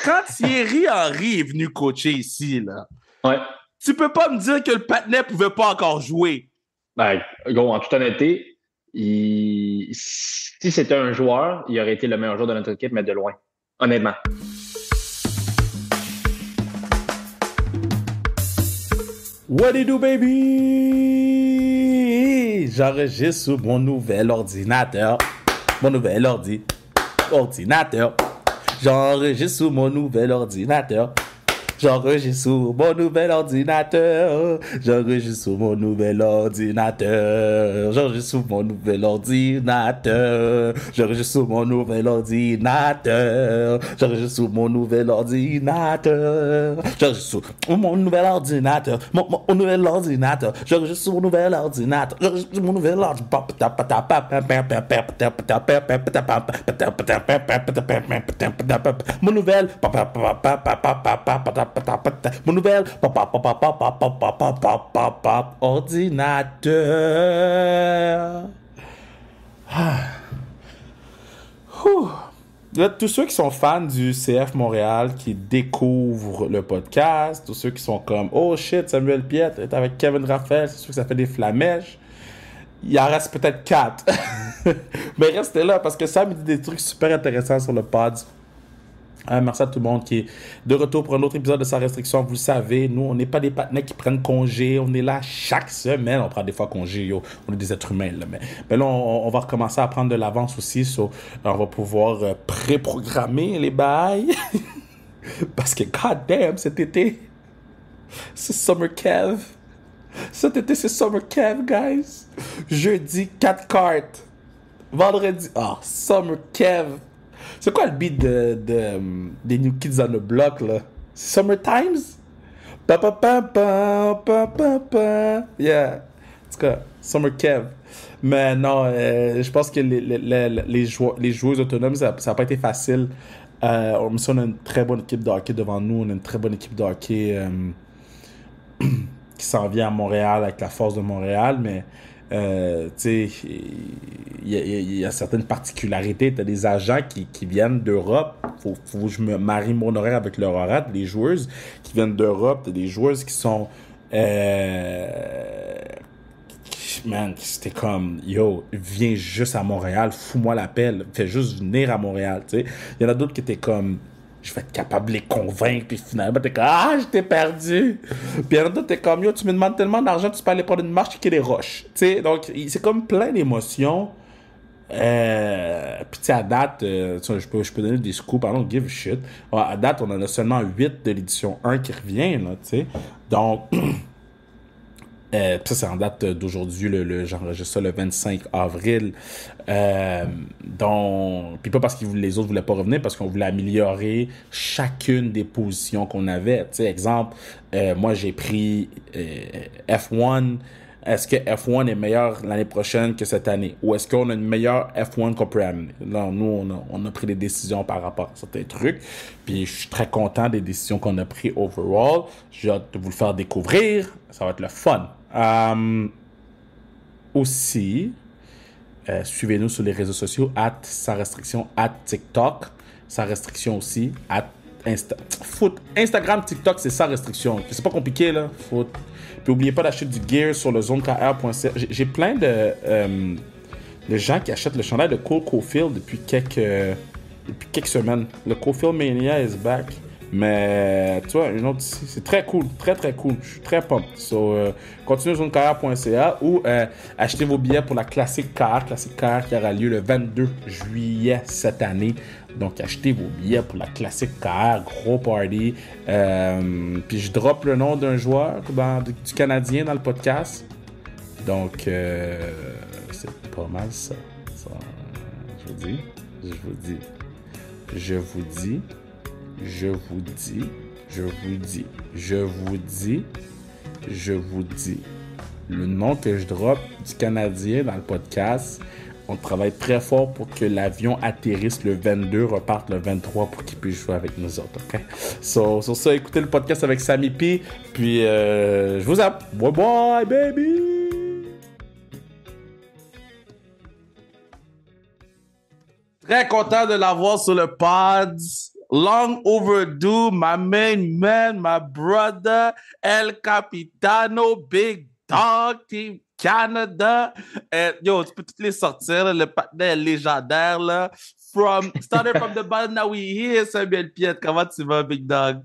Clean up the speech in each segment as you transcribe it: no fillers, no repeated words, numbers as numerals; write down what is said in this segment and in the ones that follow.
quand Thierry Henry est venu coacher ici, là, Ouais. tu peux pas me dire que le patinet pouvait pas encore jouer. Ben, gros, en toute honnêteté, si c'était un joueur, il aurait été le meilleur joueur de notre équipe, mais de loin. Honnêtement. What do you do, baby? J'enregistre sur mon nouvel ordinateur. Mon nouvel ordinateur. J'enregistre sur mon nouvel ordinateur. J'enregistre sur mon nouvel ordinateur. J'enregistre sur mon nouvel ordinateur. J'enregistre sur mon nouvel ordinateur. J'enregistre sur mon nouvel ordinateur. J'enregistre sur mon nouvel ordinateur. J'enregistre sur mon nouvel ordinateur. Mon nouvel ordinateur. J'enregistre sur mon nouvel ordinateur. J'enregistre sur mon nouvel ordinateur. Mon nouvel mon nouvel ordinateur. Là, tous ceux qui sont fans du CF Montréal, qui découvrent le podcast, tous ceux qui sont comme « Oh shit, Samuel Piette est avec Kevin Raphaël, c'est sûr que ça fait des flamèches. » Il en reste peut-être 4. Mais restez là parce que Sam dit des trucs super intéressants sur le pod. Merci à tout le monde qui est de retour pour un autre épisode de Sans Restriction. Vous le savez, nous, on n'est pas des partenaires qui prennent congé. On est là chaque semaine. On prend des fois congé, yo. On est des êtres humains, là. Mais là, on va recommencer à prendre de l'avance aussi. On va pouvoir pré-programmer les bails. Parce que, god damn, cet été, c'est Summer Kev. Cet été, c'est Summer Kev, guys. Jeudi, 4 cartes. Vendredi, Summer Kev. C'est quoi le beat des New Kids on the Block, là? Summer Times? Yeah. En tout cas, Summer Kev. Mais non, je pense que les joueuses autonomes, ça n'a pas été facile. On a une très bonne équipe de hockey devant nous. On a une très bonne équipe de hockey qui s'en vient à Montréal avec la force de Montréal, mais tu sais, il y a certaines particularités. Tu as des agents qui viennent d'Europe. Faut que je me marie mon horaire avec leur horaire. Des joueuses qui viennent d'Europe. Tu as des joueuses qui sont... man, c'était comme, yo, viens juste à Montréal, fous-moi la paix, fais juste venir à Montréal, tu sais. Il y en a d'autres qui étaient comme... je vais être capable de les convaincre, puis finalement, t'es comme, j'étais perdu. Puis il y en a d'autres, t'es comme, yo, tu me demandes tellement d'argent, tu peux aller prendre une marche qui est des roches. Tu sais, donc, c'est comme plein d'émotions. Puis, tu sais, à date, je peux donner des scoops, I don't give a shit. À date, on en a seulement 8 de l'édition 1 qui revient, là, tu sais. Donc, ça, c'est en date d'aujourd'hui, j'enregistre ça le 25 avril. Donc, puis pas parce que les autres voulaient pas revenir, parce qu'on voulait améliorer chacune des positions qu'on avait. Tu sais, exemple, moi j'ai pris F1. Est-ce que F1 est meilleur l'année prochaine que cette année? Ou est-ce qu'on a une meilleure F1 qu'on peut amener? Là, nous, on a pris des décisions par rapport à certains trucs. Puis je suis très content des décisions qu'on a prises overall. J'ai hâte de vous le faire découvrir. Ça va être le fun. Aussi, suivez-nous sur les réseaux sociaux, @sans restriction, @TikTok, sans restriction aussi, Instagram, TikTok, c'est sans restriction. C'est pas compliqué, là. Puis n'oubliez pas d'acheter du gear sur le zonekr.ca. J'ai plein de gens qui achètent le chandail de Cole Caulfield depuis quelques semaines. Le Caulfield Mania is back. Mais tu vois, une autre, c'est très cool, très très cool. Je suis très pumped. Continuez sur zonekr.ca ou achetez vos billets pour la Classique Car qui aura lieu le 22 juillet cette année. Donc, achetez vos billets pour la Classique Car, gros party. Puis, je drop le nom d'un joueur du Canadien dans le podcast. Donc, c'est pas mal ça. Je vous dis. Le nom que je drop du Canadien dans le podcast... On travaille très fort pour que l'avion atterrisse le 22, reparte le 23 pour qu'il puisse jouer avec nous autres, OK? Sur ça, écoutez le podcast avec Sammy P. Puis, je vous aime. Bye bye, baby! Très content de l'avoir sur le pod. Long overdue, my main man, my brother, El Capitano, Big Dog, Team Canada. Yo, tu peux toutes les sortir, là, le partenaire légendaire, là. Started from the bottom, now we here, Samuel Piette. Comment tu vas, Big Dog?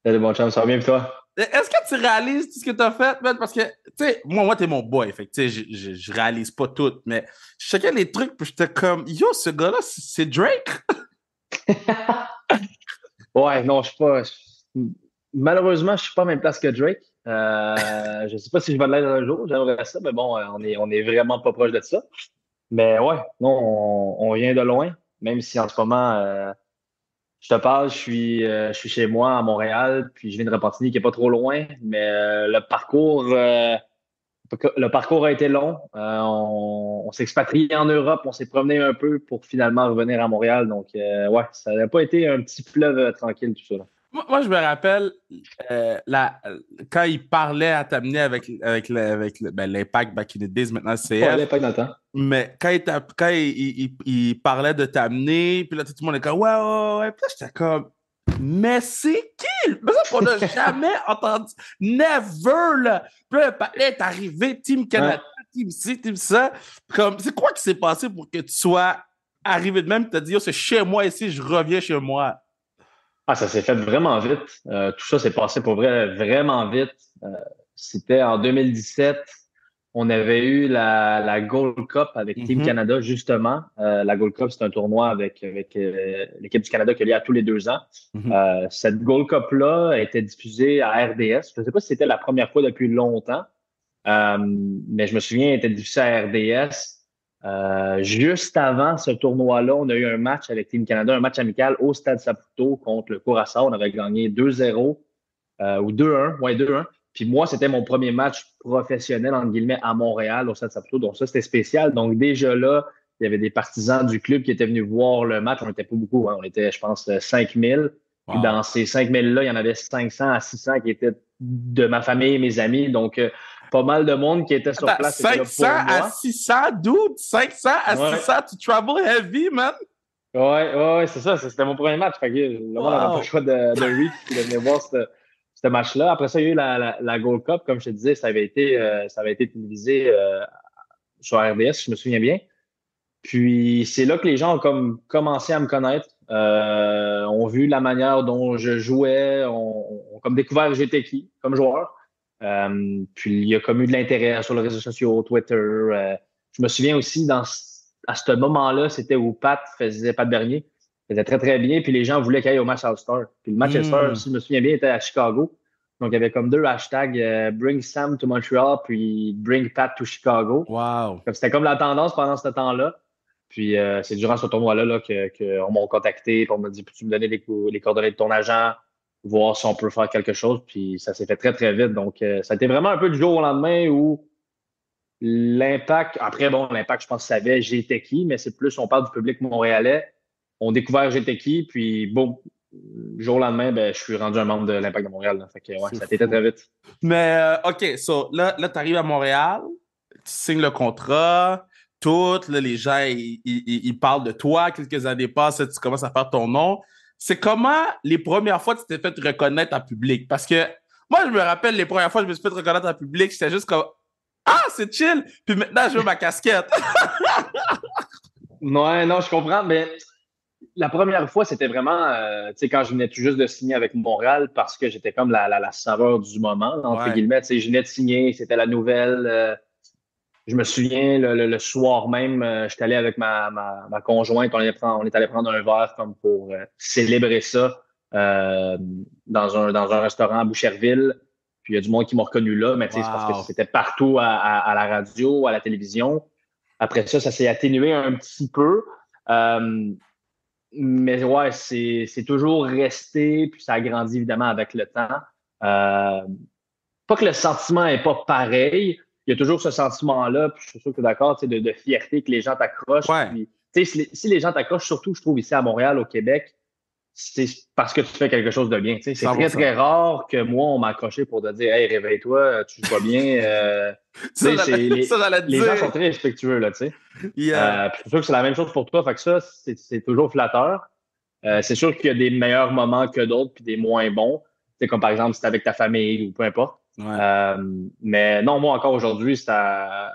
Salut, mon chum, ça va bien, toi? Est-ce que tu réalises tout ce que tu as fait, man? Parce que, tu sais, moi, t'es mon boy. Fait que, tu sais, je réalise pas tout, mais je checkais les trucs, puis j'étais comme, yo, ce gars-là, c'est Drake? Ouais, non, je suis pas. Malheureusement, je suis pas à la même place que Drake. Je sais pas si je vais l'être un jour, j'aimerais ça, mais bon, on est vraiment pas proche de ça. Mais ouais, non, on vient de loin, même si en ce moment, je te parle, je suis chez moi à Montréal, puis je viens de Repentigny qui est pas trop loin, mais le parcours a été long. On s'est expatrié en Europe, on s'est promené un peu pour finalement revenir à Montréal. Donc, ouais, ça n'a pas été un petit fleuve tranquille, tout ça, là. Moi, je me rappelle quand il parlait à t'amener avec l'Impact back in the days, maintenant le Ouais, CF, l'impact dans le temps. mais quand il parlait de t'amener, puis là, tout le monde est comme, ouais, ouais, ouais. Puis là, j'étais comme, mais c'est qui? Mais ça qu'on n'a jamais entendu. Never, là. Puis là, il est arrivé, Team Ouais. Canada, Team ci, Team ça. Comme, c'est quoi qui s'est passé pour que tu sois arrivé de même et t'as dit, yo, c'est chez moi ici, je reviens chez moi. Ah, ça s'est fait vraiment vite. Tout ça s'est passé pour vrai vraiment vite. C'était en 2017. On avait eu la Gold Cup avec Team Mhm, Canada, justement. La Gold Cup, c'est un tournoi avec l'équipe du Canada qui a lieu à tous les 2 ans. mhm. Cette Gold Cup-là était diffusée à RDS. Je ne sais pas si c'était la première fois depuis longtemps, mais je me souviens, elle était diffusée à RDS. Juste avant ce tournoi-là, on a eu un match avec Team Canada, un match amical au Stade Saputo contre le Curaçao. On avait gagné 2-0 ou 2-1. Ouais, 2-1. Puis moi, c'était mon premier match professionnel, entre guillemets, à Montréal, au Stade Saputo. Donc ça, c'était spécial. Donc déjà là, il y avait des partisans du club qui étaient venus voir le match. On n'était pas beaucoup, hein. On était, je pense, 5000. Puis Wow. dans ces 5000-là, il y en avait 500 à 600 qui étaient de ma famille et mes amis. Donc, pas mal de monde qui était sur Attends, place, était là 500 pour à moi. 600, dude? 500 à Ouais. 600, tu travel heavy, man? Ouais, c'est ça. C'était mon premier match. Fait que le monde n'avait pas le Wow. choix de reach puis de venir voir ce match-là. Après ça, il y a eu la Gold Cup. Comme je te disais, ça avait été télévisé sur RDS, si je me souviens bien. Puis c'est là que les gens ont comme commencé à me connaître, ont vu la manière dont je jouais, ont comme découvert j'étais qui comme joueur. Puis il y a comme eu de l'intérêt sur les réseaux sociaux, Twitter. Je me souviens aussi à ce moment-là, c'était où Pat Bernier faisait très très bien, puis les gens voulaient qu'il aille au match All-Star. Puis le match All-Star, Hmm. si je me souviens bien, était à Chicago. Donc il y avait comme deux hashtags, Bring Sam to Montreal, puis Bring Pat to Chicago. Wow. C'était comme la tendance pendant ce temps-là. Puis c'est durant ce tournoi-là là, qu'on m'a contacté, puis on m'a dit, peux-tu me donner les coordonnées de ton agent, voir si on peut faire quelque chose. Puis ça s'est fait très, très vite. Donc, ça a été vraiment un peu du jour au lendemain où l'impact, après, bon, l'impact, je pense, savait j'étais qui, mais c'est plus, on parle du public montréalais. On découvert j'étais qui, puis bon, du jour au lendemain, ben, je suis rendu un membre de l'Impact de Montréal, là. Fait que, ouais, C'est ça a été très, fou. très vite. Mais, OK, so, là tu arrives à Montréal, tu signes le contrat, tout, là, les gens, ils parlent de toi, quelques années passent, tu commences à faire ton nom. C'est comment les premières fois que tu t'es fait reconnaître en public? Parce que moi, je me rappelle les premières fois que je me suis fait reconnaître en public, j'étais juste comme, ah, c'est chill! Puis maintenant, je veux ma casquette. Ouais, non, je comprends, mais la première fois, c'était vraiment, tu sais, quand je venais tout juste de signer avec Montréal, parce que j'étais comme la saveur du moment, entre Ouais. guillemets. Tu sais, je venais de signer, c'était la nouvelle. Je me souviens, le soir même, j'étais allé avec ma conjointe, on est allé prendre un verre comme pour célébrer ça euh, dans un restaurant à Boucherville. Puis il y a du monde qui m'a reconnu là, mais tu sais, c'est parce que Wow. c'était partout à la radio, à la télévision. Après ça, ça s'est atténué un petit peu. Euh, mais ouais, c'est toujours resté, puis ça a grandi évidemment avec le temps. Euh, Pas que le sentiment n'est pas pareil, il y a toujours ce sentiment-là, puis je suis sûr que tu es d'accord, tu sais, de fierté que les gens t'accrochent. Ouais. Puis, tu sais, si les gens t'accrochent, surtout, je trouve, ici à Montréal, au Québec, c'est parce que tu fais quelque chose de bien. Tu sais, c'est très, 100%. très rare que moi, on m'a accroché pour te dire, hey, réveille-toi, tu joues pas bien. Ça, Tu sais, ça, j'allais te les gens sont dire. très respectueux, là, tu sais. Yeah. Puis je suis sûr que c'est la même chose pour toi. Fait que ça, c'est toujours flatteur. C'est sûr qu'il y a des meilleurs moments que d'autres, puis des moins bons. C'est comme par exemple, si c'est avec ta famille ou peu importe. Ouais. Mais non, moi encore aujourd'hui, ça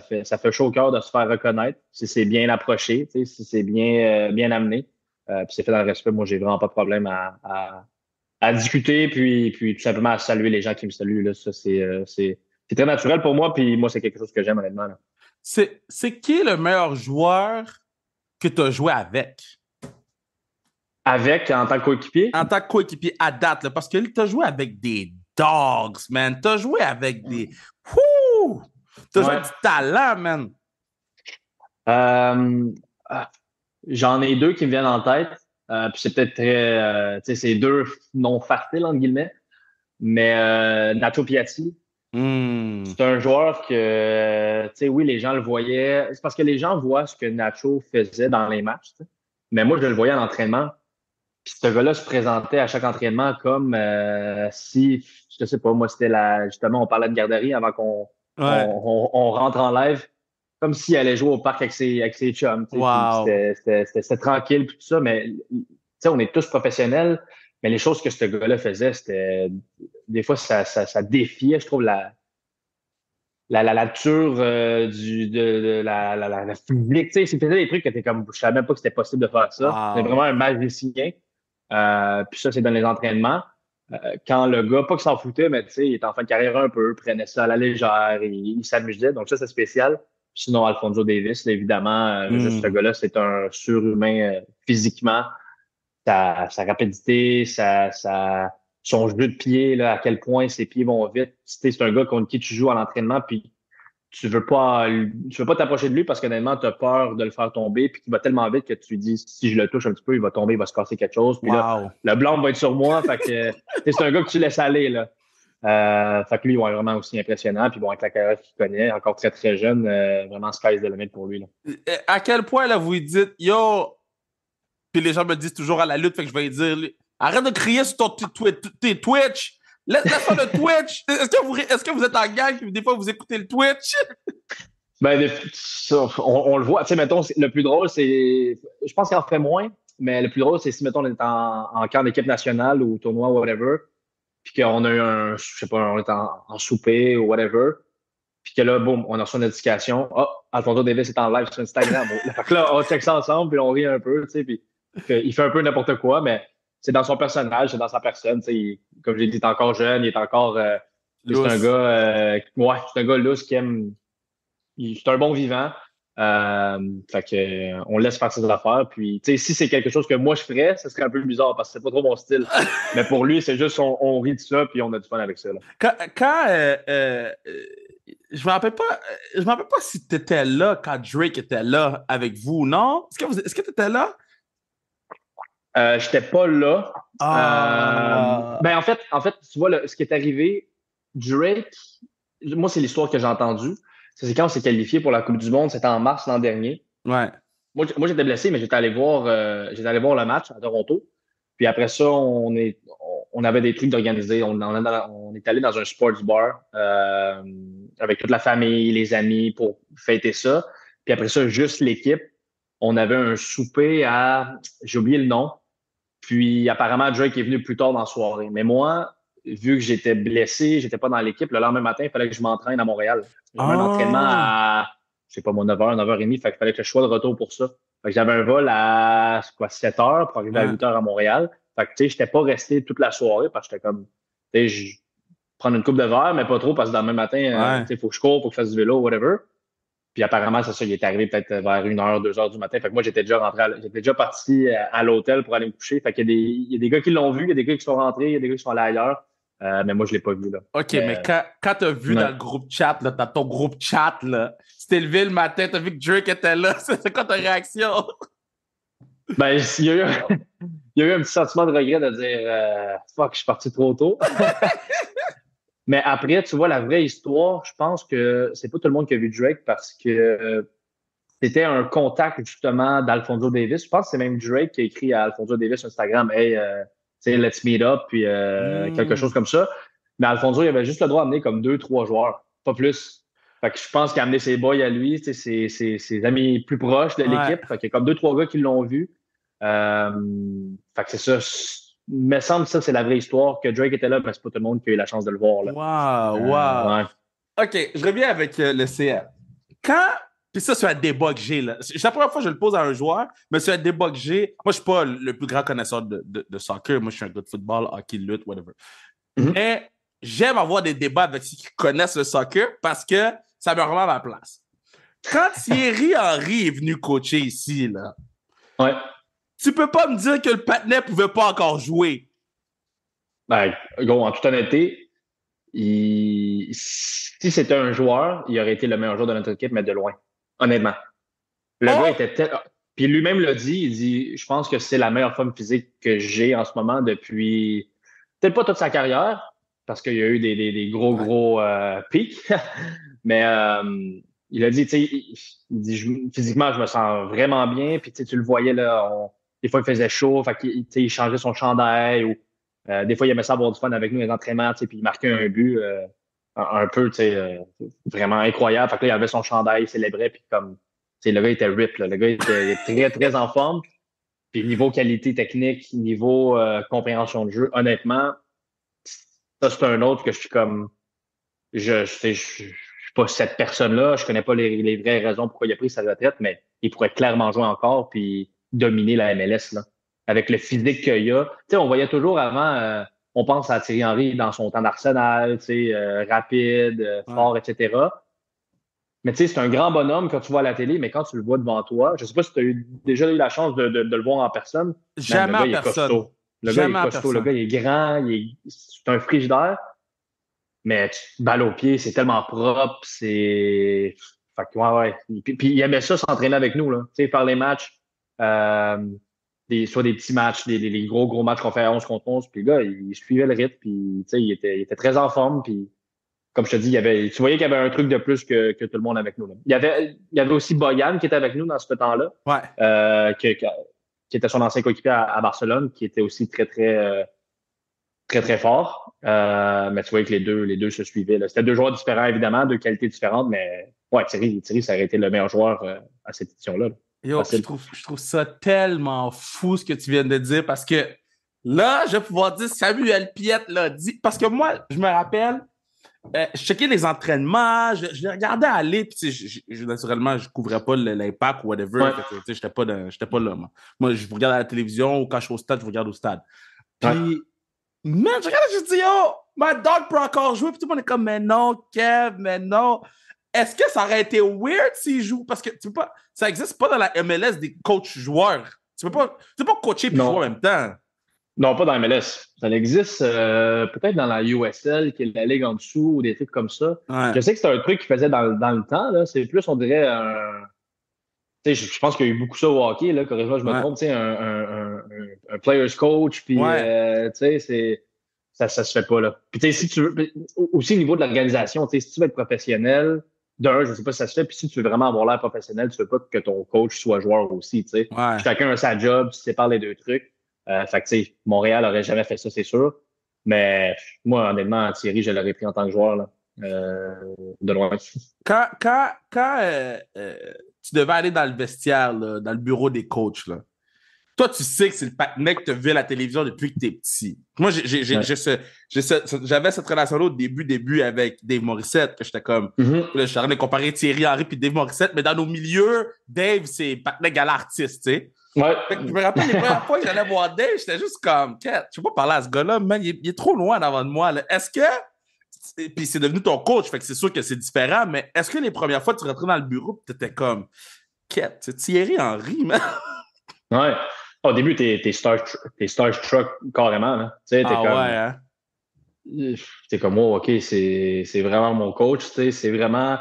fait chaud au cœur de se faire reconnaître. Si c'est bien approché, si c'est bien amené, puis c'est fait dans le respect, moi, j'ai vraiment pas de problème à discuter, puis tout simplement à saluer les gens qui me saluent. Là. Ça, c'est très naturel pour moi, puis moi, c'est quelque chose que j'aime honnêtement. Là. C'est qui le meilleur joueur que tu as joué avec Avec, en tant que coéquipier, en tant que coéquipier à date? Là, parce que tu as joué avec des dogs, man. Tu as joué avec des. Wouh! Tu as joué ouais. avec du talent, man. Euh, ah, J'en ai deux qui me viennent en tête. Puis c'est peut-être très, tu sais, c'est deux non faciles, entre guillemets. Mais Nacho Piatti, Hmm. c'est un joueur que, tu sais, oui, les gens le voyaient. C'est parce que les gens voient ce que Nacho faisait dans les matchs. Tu sais. Mais moi, je le voyais en entraînement. Puis ce gars-là se présentait à chaque entraînement comme si, je sais pas, moi, justement, on parlait de garderie avant qu'on Ouais. on rentre en live, comme s'il allait jouer au parc avec ses chums. Tu sais, puis Wow. c'était tranquille, puis tout ça, mais tu sais, on est tous professionnels, mais les choses que ce gars-là faisait, c'était des fois, ça défiait, je trouve, la nature la physique. Tu sais, il faisait des trucs que t'es comme, je savais même pas que c'était possible de faire ça. C'est Wow. vraiment un magicien. Puis ça, c'est dans les entraînements. Quand le gars, pas qu'il s'en foutait, mais tu sais, il était en fin de carrière un peu, prenait ça à la légère, il s'amusait. Donc ça, c'est spécial. Puis sinon, Alfonso Davis, là, évidemment, juste ce Hmm. gars-là, c'est un surhumain physiquement. Sa rapidité, son jeu de pied, là, à quel point ses pieds vont vite. Tu sais, c'est un gars contre qui tu joues à l'entraînement, puis tu veux pas t'approcher de lui parce qu'honnêtement, tu as peur de le faire tomber, puis qu'il va tellement vite que tu lui dis, si je le touche un petit peu, il va tomber, il va se casser quelque chose. Puis là, Wow. le blanc va être sur moi. Fait que c'est un gars que tu laisses aller, là. Fait que lui, il va être vraiment aussi impressionnant. Puis bon, avec la carrière qu'il connaît, encore très, très jeune, vraiment sky's the limit pour lui, là. À quel point, là, vous lui dites, yo, puis les gens me disent toujours à la lutte, fait que je vais lui dire, arrête de crier sur tes Twitch. Laisse faire le Twitch. Est-ce que vous êtes en gang, puis des fois, vous écoutez le Twitch? Ben, on le voit. Tu sais, mettons, le plus drôle, c'est. Je pense qu'il en fait moins, mais le plus drôle, c'est si, mettons, on est en camp d'équipe nationale ou tournoi ou whatever, puis qu'on a eu je sais pas, on est en souper ou whatever, puis que là, boum, on a reçu une notification. Ah, Alfonso Davis est en live sur Instagram. Bon, fait que là, on check ça ensemble, puis on rit un peu, tu sais, puis il fait un peu n'importe quoi, mais c'est dans son personnage, c'est dans sa personne, tu sais. Comme j'ai dit, il est encore jeune, il est encore. C'est un gars, Lousse. ouais, c'est un gars lousse qui aime. C'est un bon vivant. Fait que, on le laisse faire ses affaires. Puis, tu sais, si c'est quelque chose que moi je ferais, ça serait un peu bizarre parce que c'est pas trop mon style. Mais pour lui, c'est juste, on rit de ça, puis on a du fun avec ça. Là. Je me rappelle pas, je me rappelle pas si tu étais là quand Drake était là avec vous, non? Est-ce que tu étais là? J'étais pas là. Ah. Ben, en fait, tu vois, ce qui est arrivé, Drake, moi, c'est l'histoire que j'ai entendue. C'est quand on s'est qualifié pour la Coupe du Monde, c'était en mars l'an dernier. Ouais. Moi, j'étais blessé, mais j'étais allé voir le match à Toronto. Puis après ça, on avait des trucs d'organiser. On est allé dans un sports bar avec toute la famille, les amis pour fêter ça. Puis après ça, juste l'équipe. On avait un souper j'ai oublié le nom. Puis apparemment, Drake est venu plus tard dans la soirée. Mais moi, vu que j'étais blessé, j'étais pas dans l'équipe, le lendemain matin, il fallait que je m'entraîne à Montréal. J'avais un entraînement Ah. à, je sais pas, moi, 9h, 9h30, fait qu'il fallait que je sois de retour pour ça. Fait que j'avais un vol à, quoi, 7h pour arriver à Ouais. 8h à Montréal. Fait que, tu sais, j'étais pas resté toute la soirée parce que j'étais comme, tu sais, prendre une coupe de verre, mais pas trop parce que dans le même matin, tu Ouais. sais, faut que je cours, faut que je fasse du vélo, whatever. Puis apparemment, c'est ça, il est arrivé peut-être vers 1h, 2h du matin. Fait que moi, j'étais déjà parti à l'hôtel pour aller me coucher. Fait qu'il y a des gars qui l'ont vu, il y a des gars qui sont rentrés, il y a des gars qui sont allés ailleurs. Mais moi, je l'ai pas vu, là. OK, Mais, mais quand t'as vu dans ouais. le groupe chat, là, dans ton groupe chat, là, tu t'es levé le matin, t'as vu que Drake était là, c'est quoi ta réaction? Ben, il y a eu un petit sentiment de regret de dire, fuck, je suis parti trop tôt. Mais après, tu vois, la vraie histoire, je pense que c'est pas tout le monde qui a vu Drake parce que c'était un contact justement d'Alfonso Davis. Je pense que c'est même Drake qui a écrit à Alfonso Davis sur Instagram, hey, tu sais, let's meet up, puis quelque Hmm. chose comme ça. Mais Alfonso, il avait juste le droit d'amener comme 2, 3 joueurs, pas plus. Fait que je pense qu'il a amené ses boys à lui, tu sais, ses amis plus proches de Ouais. l'équipe. Fait qu'il y a comme 2, 3 gars qui l'ont vu. Fait que c'est ça. Il me semble que ça, c'est la vraie histoire, que Drake était là, mais c'est pas tout le monde qui a eu la chance de le voir, là. Wow. Ouais. OK, je reviens avec le CF. Quand, puis ça, c'est un débat que j'ai, là. C'est la première fois que je le pose à un joueur, mais c'est un débat que j'ai. Moi, je suis pas le plus grand connaisseur de soccer. Moi, je suis un gars de football, hockey, lutte, whatever. Mhm. Mais j'aime avoir des débats avec ceux qui connaissent le soccer parce que ça me remet à ma place. Quand Thierry Henry est venu coacher ici, là, Ouais. tu peux pas me dire que le patinet pouvait pas encore jouer. Ben, gros, en toute honnêteté, si c'était un joueur, il aurait été le meilleur joueur de notre équipe, mais de loin. Honnêtement. Le gars était tel. Puis lui-même l'a dit, il dit, je pense que c'est la meilleure forme physique que j'ai en ce moment depuis, peut-être pas toute sa carrière, parce qu'il y a eu des gros pics, mais il a dit, tu sais, il dit, physiquement, je me sens vraiment bien, puis tu le voyais là, des fois il faisait chaud, fait qu'il il changeait son chandail, ou des fois il aimait ça avoir du fun avec nous les entraînements, puis il marquait un but un peu, tu sais, vraiment incroyable, fait que là il avait son chandail, il célébrait, puis comme le gars était rip, là. Le gars était très, très en forme. Puis niveau qualité technique, niveau compréhension de jeu, honnêtement, ça, c'est un autre que je suis comme. Je suis pas cette personne-là. Je connais pas les vraies raisons pourquoi il a pris sa retraite, mais il pourrait clairement jouer encore puis dominer la MLS, là. Avec le physique qu'il y a. Tu sais, on voyait toujours avant, on pense à Thierry Henry dans son temps d'Arsenal, tu sais, rapide, fort, etc. Mais tu sais, c'est un grand bonhomme quand tu vois à la télé, mais quand tu le vois devant toi, je sais pas si tu as déjà eu la chance de le voir en personne. Man, le Jamais gars, en il est personne. costaud. Le gars, il Jamais est en costaud. Le personne. gars, il est grand. C'est un frigidaire. Mais balle au pied, c'est tellement propre. C'est. Fait que, ouais. Puis il aimait ça s'entraîner avec nous, là. Tu sais, faire les matchs, euh, soit des petits matchs, les gros matchs qu'on fait à 11 contre 11. Puis le gars, il suivait le rythme. Puis, tu sais, il était très en forme. Puis comme je te dis, tu voyais qu'il y avait un truc de plus que tout le monde avec nous, là. Il y avait aussi Boyan qui était avec nous dans ce temps-là, Ouais. qui était son ancien coéquipier à Barcelone, qui était aussi très fort. Mais tu voyais que les deux se suivaient, là. C'était deux joueurs différents, évidemment, deux qualités différentes, mais ouais, Thierry, ça aurait été le meilleur joueur à cette édition-là, là. Yo, Facile. je trouve ça tellement fou ce que tu viens de dire parce que là, je vais pouvoir dire Samuel Piette l'a dit. Parce que moi, je me rappelle, je checkais les entraînements, je les regardais aller, puis naturellement, je couvrais pas l'impact ou whatever. Ouais. J'étais pas là, moi. Moi, je regarde à la télévision ou quand je suis au stade, je regarde au stade. Puis, Ouais. man, je regarde, je dis, yo, my dog peut encore jouer. Puis tout le monde est comme, mais non, Kev, mais non. Est-ce que ça aurait été weird s'il joue? Parce que tu peux pas, ça existe pas dans la MLS des coachs joueurs. Tu peux pas coacher puis jouer en même temps. Non, pas dans MLS. Ça existe peut-être dans la USL, qui est la ligue en dessous, ou des trucs comme ça. Ouais. Je sais que c'est un truc qu'ils faisaient dans le temps, là. C'est plus, on dirait, un. Tu sais, je pense qu'il y a eu beaucoup ça au hockey, là, corrige-moi, je me trompe, tu sais, un player's coach, puis, tu sais, ça se fait pas, là. Puis, tu sais, si tu veux, aussi au niveau de l'organisation, tu sais, si tu veux être professionnel, je sais pas si ça se fait, puis si tu veux vraiment avoir l'air professionnel, tu veux pas que ton coach soit joueur aussi, tu sais. Ouais. Chacun a sa job, tu sépares les deux trucs. Fait que, tu sais, Montréal aurait jamais fait ça, c'est sûr. Mais moi, honnêtement, Thierry, je l'aurais pris en tant que joueur, là, de loin. Quand tu devais aller dans le vestiaire, là, dans le bureau des coachs, là, toi, tu sais que c'est le mec que tu as vu à la télévision depuis que tu es petit. Moi, j'avais cette relation-là au début avec Dave Morissette, que j'étais comme, là, je suis en train de comparer Thierry Henry et Dave Morissette, mais dans nos milieux, Dave, c'est mec à l'artiste, tu sais. Ouais. Je me rappelle les premières fois que j'allais voir Dave, j'étais juste comme, je peux pas parler à ce gars-là, man, il est trop loin devant de moi, là. Est-ce que, puis c'est devenu ton coach, fait que c'est sûr que c'est différent, mais est-ce que les premières fois, tu rentrais dans le bureau et t'étais comme, c'est Thierry Henry, man? Ouais. Au début, t'es starstruck carrément, là. Tu sais, t'es comme. Ouais, hein? T'es comme, oh, OK, c'est vraiment mon coach, tu sais, c'est vraiment.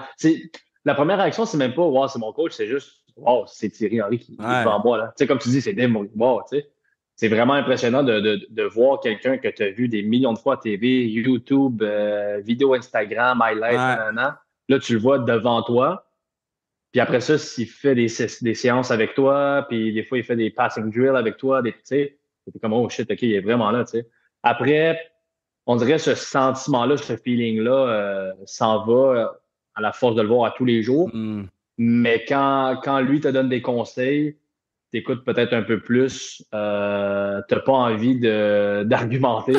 La première réaction, c'est même pas, wow, c'est mon coach, c'est juste, wow, c'est Thierry Henry qui est devant moi, là. Tu sais, comme tu dis, c'est Dave, wow, tu sais. C'est vraiment impressionnant de voir quelqu'un que tu as vu des millions de fois à TV, YouTube, vidéo Instagram, highlights, nanana. Là, tu le vois devant toi. Puis après ça, s'il fait des séances avec toi, puis des fois, il fait des passing drills avec toi, tu sais, c'est comme, oh shit, OK, il est vraiment là, tu sais. Après, on dirait ce sentiment-là, ce feeling-là s'en va à la force de le voir à tous les jours. Mais quand lui te donne des conseils, t'écoutes peut-être un peu plus, t'as pas envie d'argumenter.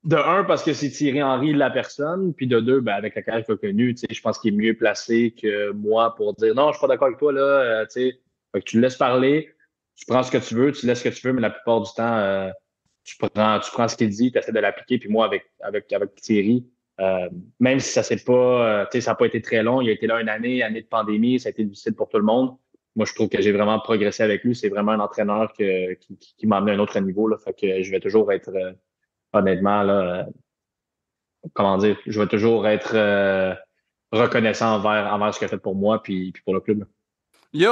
De un, parce que c'est Thierry Henry la personne, puis de deux, ben, avec la carrière qu'il a connue, je pense qu'il est mieux placé que moi pour dire non, je suis pas d'accord avec toi, là, tu sais. Fait que tu le laisses parler, tu prends ce que tu veux, tu laisses ce que tu veux, mais la plupart du temps, tu prends ce qu'il dit, tu essaies de l'appliquer, puis moi, avec Thierry, même si ça s'est pas, ça n'a pas été très long, il a été là une année de pandémie, ça a été difficile pour tout le monde. Moi, je trouve que j'ai vraiment progressé avec lui. C'est vraiment un entraîneur qui m'a amené à un autre niveau, là. Fait que je vais toujours être, honnêtement, là, comment dire, je vais toujours être reconnaissant envers ce qu'il a fait pour moi puis pour le club. Yo,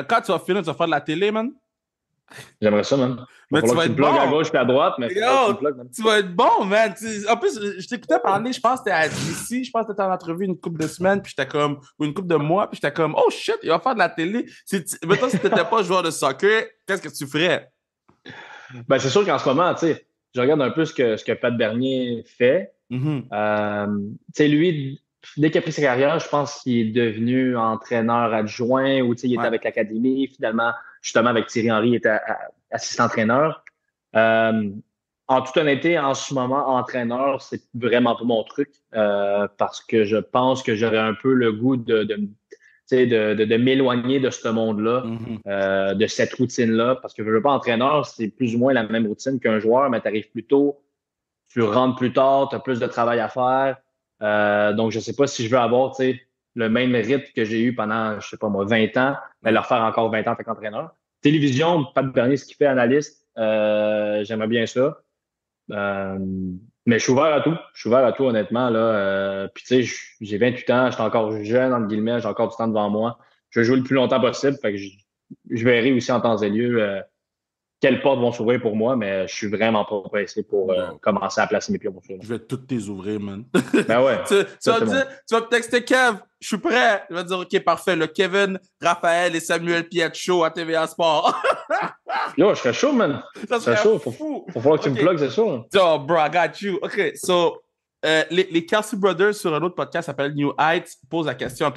quand tu vas finir, tu vas faire de la télé, man. J'aimerais ça, man. Il va Mais tu falloir que vas tu être me plugues à bon. gauche puis à droite, mais il va falloir que tu me Yo, plugues, man. tu vas être bon, man. En plus, je t'écoutais parler, je pense que t'es à DC, je pense que t'étais en entrevue une couple de semaines, puis j'étais comme, ou une couple de mois, puis j'étais comme, oh shit, il va faire de la télé. Mettons, si t'étais pas joueur de soccer, qu'est-ce que tu ferais? Ben, c'est sûr qu'en ce moment, tu sais, je regarde un peu ce que Pat Bernier fait. Mhm. Tu sais, lui, dès qu'il a pris sa carrière, je pense qu'il est devenu entraîneur adjoint ou, tu sais, il était Ouais. avec l'académie. Finalement, justement, avec Thierry Henry, il était assistant-entraîneur. Euh, En toute honnêteté, en ce moment, entraîneur, c'est vraiment pas mon truc parce que je pense que j'aurais un peu le goût tu sais, de m'éloigner de ce monde-là, Mhm. de cette routine-là, parce que je veux pas entraîneur, c'est plus ou moins la même routine qu'un joueur, mais tu arrives plus tôt, tu rentres plus tard, tu as plus de travail à faire. Donc, je sais pas si je veux avoir, tu sais, le même rythme que j'ai eu pendant, je sais pas moi, 20 ans, mais le refaire encore 20 ans en tant qu'entraîneur. Télévision, Pat Bernier, ce qu'il fait analyste, j'aimerais bien ça. Euh, mais je suis ouvert à tout. Je suis ouvert à tout, honnêtement. Là. Puis tu sais, j'ai 28 ans, je suis encore jeune, entre guillemets, j'ai encore du temps devant moi. Je veux jouer le plus longtemps possible. Fait que je verrai aussi en temps et lieu quelles portes vont s'ouvrir pour moi, mais je suis vraiment pas pressé pour Bro, commencer à placer mes pieds pour ça. je vais toutes tes ouvrir, man. Ben ouais, Tu vas me exactement. dire, tu vas me texter Kev, je suis prêt. Je vais te dire, OK, parfait, le Kevin, Raphaël et Samuel Piet Show à TVA Sport. Yo, je serais chaud, man. Ça Je serais serait chaud. fou. Faut falloir que tu me OK. plugues, c'est sûr. So, bro, I got you. OK, so, les Kelsey Brothers sur un autre podcast s'appelle New Heights posent la question à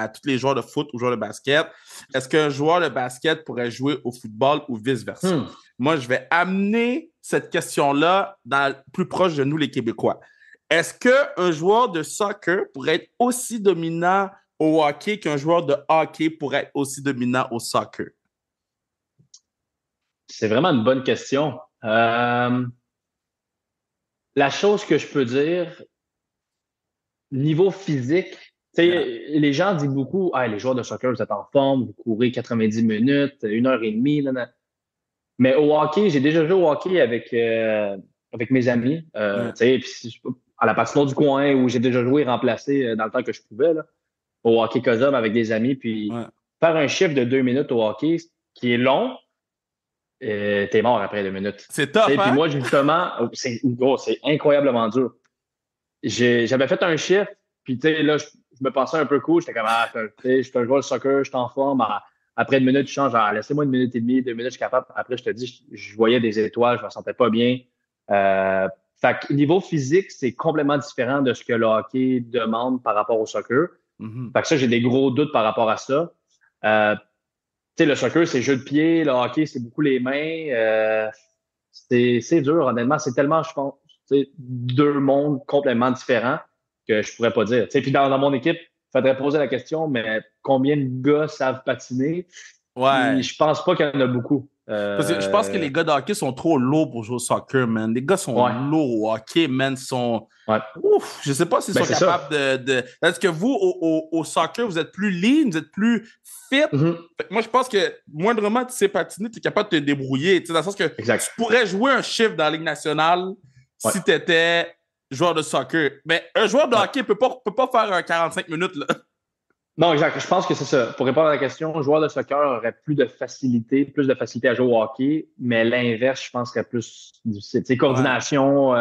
tous les joueurs de foot ou joueurs de basket. Est-ce qu'un joueur de basket pourrait jouer au football ou vice-versa? Hmm. Moi, je vais amener cette question-là plus proche de nous, les Québécois. Est-ce qu'un joueur de soccer pourrait être aussi dominant au hockey qu'un joueur de hockey pourrait être aussi dominant au soccer? C'est vraiment une bonne question. La chose que je peux dire, niveau physique, tu Yeah. sais, les gens disent beaucoup, ah, les joueurs de soccer, vous êtes en forme, vous courez 90 minutes, 1 heure et demie. Là, là. Mais au hockey, j'ai déjà joué au hockey avec mes amis. Yeah. Tu sais, puis à la patinoire du coin où j'ai déjà joué remplacé dans le temps que je pouvais, là, au hockey COSOM avec des amis. Puis Ouais. faire un chiffre de 2 minutes au hockey, qui est long, t'es mort après 2 minutes. C'est Tu tough, sais, puis hein? moi, justement, c'est incroyablement dur. J'avais fait un chiffre, puis tu sais, là, je me pensais un peu cool. J'étais comme, ah, tu sais, je suis un joueur de soccer, je suis en forme. Après 1 minute, je change. Ah, laissez-moi 1 minute et demie, 2 minutes, je suis capable. Après, je te dis, je voyais des étoiles, je me sentais pas bien. Fait que niveau physique, c'est complètement différent de ce que le hockey demande par rapport au soccer. Mhm. Fait que ça, j'ai des gros doutes par rapport à ça. Tu sais, le soccer, c'est jeu de pied. Le hockey, c'est beaucoup les mains. C'est dur, honnêtement. C'est tellement, je pense, tu sais, deux mondes complètement différents que je pourrais pas dire. Tu sais, puis dans mon équipe, il faudrait poser la question, mais combien de gars savent patiner? Puis Ouais. je pense pas qu'il y en a beaucoup. Parce que je pense que les gars de hockey sont trop lourds pour jouer au soccer, man. Les gars sont Ouais, lourds au hockey, man. ouais. Ouf, je sais pas s'ils Ben, sont c'est ça. capables Est-ce que vous, au soccer, vous êtes plus lean, vous êtes plus fit? Mhm. Fait que moi, je pense que moindrement tu sais patiner, tu es capable de te débrouiller. Tu sais, dans le sens que tu Exact. pourrais jouer un chiffre dans la Ligue nationale Ouais, si tu étais joueur de soccer. Mais un joueur de ouais. hockey peut pas faire un 45 minutes, là. Non, exact. Je pense que c'est ça. Pour répondre à la question, un joueur de soccer aurait plus de facilité à jouer au hockey, mais l'inverse, je pense, serait plus difficile. Tu sais, Ouais, coordination,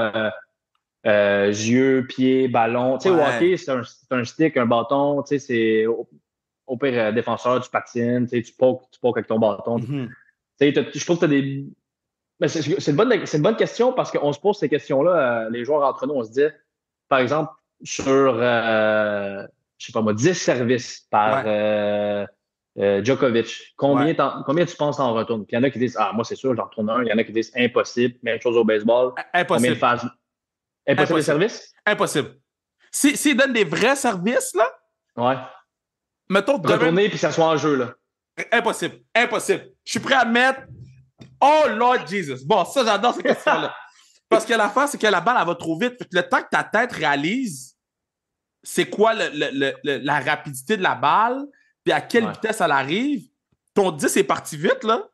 yeux, pieds, ballon. Tu sais, au ouais. hockey, c'est un stick, un bâton. Tu sais, c'est au pire défenseur, tu patines, tu sais, tu pokes avec ton bâton. Tu Mhm. sais, je trouve que tu as des. Mais c'est une bonne question parce qu'on se pose ces questions-là, les joueurs entre nous, on se dit, par exemple, sur, je sais pas moi, 10 services par, Ouais. Djokovic. Ouais. Combien tu penses en retourne? Puis il y en a qui disent, ah, moi, c'est sûr, j'en retourne un. Il y en a qui disent, impossible. Même chose au baseball. Combien de Impossible. phases? Impossible de Impossible. service? Impossible. S'ils donnent des vrais services, là, Ouais. mettons demain, Retourner puis ça soit en jeu, là. impossible. Impossible. Je suis prêt à mettre Oh Lord Jesus. Bon, ça, j'adore ces questions-là. Parce que l'affaire, c'est que la balle, elle va trop vite. Fait que le temps que ta tête réalise c'est quoi la rapidité de la balle, puis à quelle vitesse elle arrive, ton 10 est parti vite, là.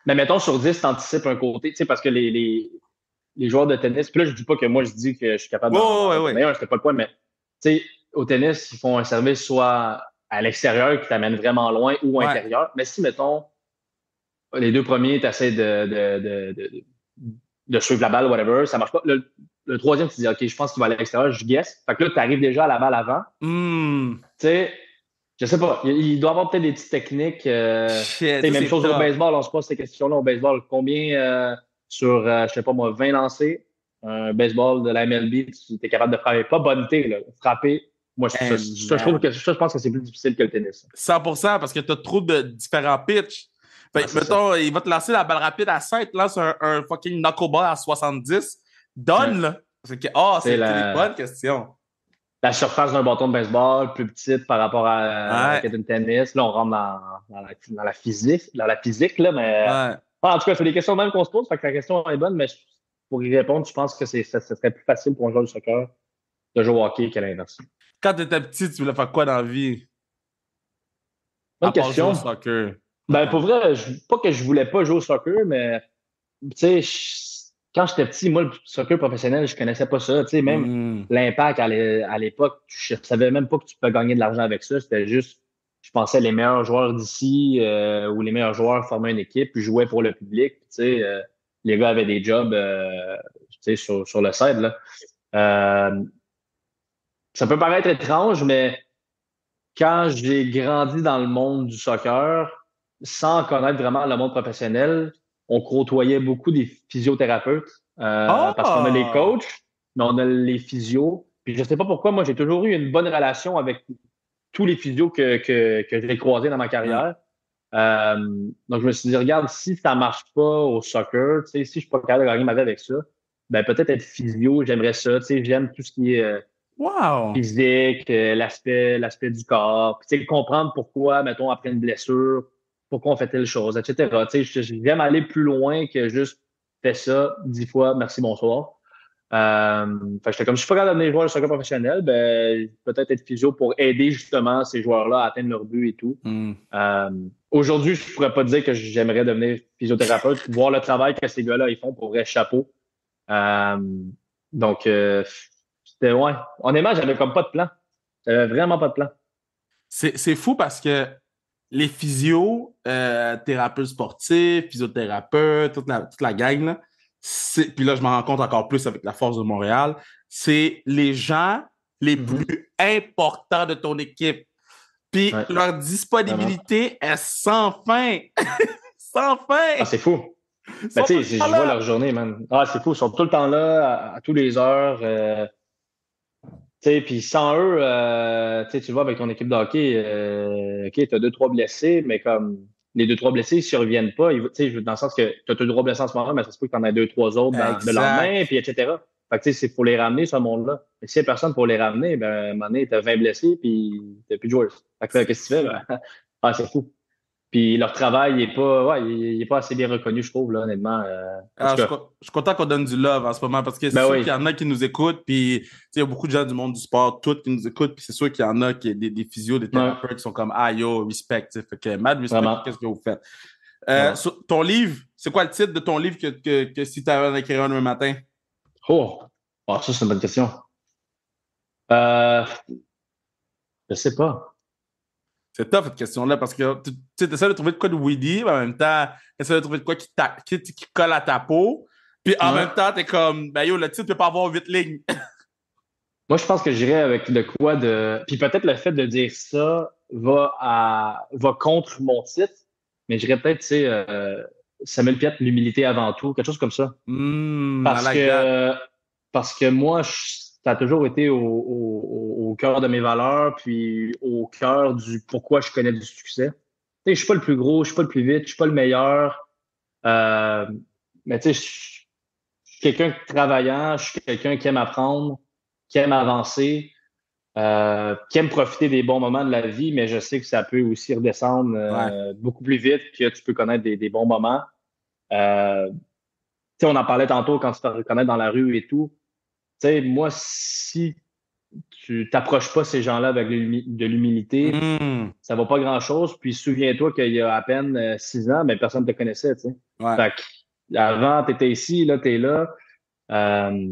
Mais mettons, sur 10, t'anticipes un côté, tu sais, parce que les joueurs de tennis, puis là, je dis pas que moi, je dis que je suis capable d'en retourner un, c'était pas le point, mais tu sais, au tennis, ils font un service soit à l'extérieur qui t'amène vraiment loin ou à l'intérieur. Mais si, mettons, les deux premiers, tu essaies de suivre la balle, whatever, ça marche pas. Le troisième, tu dis, OK, je pense qu'il va à l'extérieur, je guesse. Fait que là, tu arrives déjà à la balle avant. Tu sais, je sais pas. Il doit y avoir peut-être des petites techniques. Même chose au baseball, on se pose ces questions-là au baseball. Combien sur, je sais pas moi, 20 lancés, un baseball de la MLB, tu es capable de frapper. Pas bonneté, là. Frapper. Moi, je trouve que je pense que c'est plus difficile que le tennis. 100% parce que tu as trop de différents pitchs. Fait, mettons, il va te lancer la balle rapide à 5, lance un fucking knuckleball à 70. Donne, là. C'est des bonnes questions. La surface d'un bâton de baseball plus petite par rapport à la du tennis. Là, on rentre dans la physique, là, mais en tout cas, c'est des questions même qu'on se pose. Fait que la question est bonne, mais pour y répondre, je pense que ça serait plus facile pour un joueur de soccer de jouer au hockey qu'à l'inverse. Quand tu étais petit, tu voulais faire quoi dans la vie? Bonne question. Jouer au soccer. Ben, pour vrai, pas que je voulais pas jouer au soccer, mais tu sais, quand j'étais petit, moi, le soccer professionnel, je connaissais pas ça. Tu sais, même l'Impact à l'époque, je savais même pas que tu peux gagner de l'argent avec ça. C'était juste, je pensais les meilleurs joueurs d'ici ou les meilleurs joueurs formaient une équipe puis jouaient pour le public. Tu sais, les gars avaient des jobs tu sais, sur le side, là. Ça peut paraître étrange, mais quand j'ai grandi dans le monde du soccer, sans connaître vraiment le monde professionnel, on côtoyait beaucoup des physiothérapeutes parce qu'on a les coachs, mais on a les physios. Puis je sais pas pourquoi, moi, j'ai toujours eu une bonne relation avec tous les physios que j'ai croisés dans ma carrière. Donc, je me suis dit, regarde, si ça marche pas au soccer, tu sais, si je suis pas capable de gagner ma vie avec ça, ben peut-être être physio, j'aimerais ça. Tu sais, j'aime tout ce qui est physique, l'aspect du corps. Puis, tu sais, comprendre pourquoi, mettons, après une blessure, pourquoi on fait telle chose, etc. Tu sais, j'aime aller plus loin que juste fais ça 10 fois, merci, bonsoir. Fait que j'étais comme, je suis pas capable de devenir joueur de soccer professionnel, ben, peut-être être physio pour aider justement ces joueurs-là à atteindre leur but et tout. Aujourd'hui, je pourrais pas dire que j'aimerais devenir physiothérapeute, voir le travail que ces gars-là ils font pour vrai chapeau. Donc, c'était, ouais. Honnêtement, j'avais comme pas de plan. J'avais vraiment pas de plan. C'est fou parce que les physios, thérapeutes sportifs, physiothérapeutes, toute la gang, là, puis là, je m'en rends compte encore plus avec la Force de Montréal, c'est les gens les plus importants de ton équipe. Puis leur disponibilité est sans fin. Sans fin! Ah, c'est fou. Ben, tu sais, je vois leur journée, man. Ah, c'est fou. Ils sont tout le temps là, à tous les heures. Tu sais, puis sans eux, tu le vois avec ton équipe de hockey, OK, tu as 2-3 blessés, mais comme les 2-3 blessés, ils ne reviennent pas. Tu sais, dans le sens que tu as 2-3 blessés en ce moment, mais ça se peut que tu en aies 2-3 autres le lendemain, puis etc. Fait que tu sais, c'est pour les ramener, ce monde-là. Mais s'il n'y a personne pour les ramener, ben, à un moment donné, tu as 20 blessés, puis tu n'as plus de joueurs. Fait que qu'est-ce que tu fais? Ben, ah, c'est fou. Puis leur travail il est pas assez bien reconnu, je trouve, là, honnêtement. Je suis content qu'on donne du love en ce moment parce que c'est sûr qu'il y en a qui nous écoutent, puis il y a beaucoup de gens du monde du sport, tous qui nous écoutent, puis c'est sûr qu'il y en a qui des physios, des thérapeutes qui sont comme ah yo, respect. Fait que mad respect, qu'est-ce que vous faites? Ton livre, c'est quoi le titre de ton livre que si tu avais à en écrire un demain matin? Ça, c'est une bonne question. Je sais pas. C'est tough, cette question-là, parce que tu essaies de trouver de quoi de weedy, mais en même temps, tu essaies de trouver de quoi qui colle à ta peau. Puis en même temps, t'es comme, ben yo, le titre peut pas avoir 8 lignes. Moi, je pense que j'irais avec de quoi de. Puis peut-être le fait de dire ça va contre mon titre, mais j'irais peut-être, tu sais, Samuel Piette, l'humilité avant tout, quelque chose comme ça. Parce que moi, ça a toujours été au au cœur de mes valeurs, puis au cœur du pourquoi je connais du succès. Tu sais, je suis pas le plus gros, je suis pas le plus vite, je suis pas le meilleur. Euh, mais tu sais, je suis quelqu'un de travaillant, je suis quelqu'un qui aime apprendre, qui aime avancer, qui aime profiter des bons moments de la vie, mais je sais que ça peut aussi redescendre Ouais. beaucoup plus vite que tu peux connaître des bons moments. Euh, tu sais, on en parlait tantôt quand tu te reconnais dans la rue et tout. Tu sais, moi, si tu t'approches pas ces gens-là avec de l'humilité, Hmm. ça vaut pas grand-chose. Puis souviens-toi qu'il y a à peine 6 ans, mais personne ne te connaissait, tu sais. Ouais. Fait que, avant, tu étais ici, là, tu es là. Euh,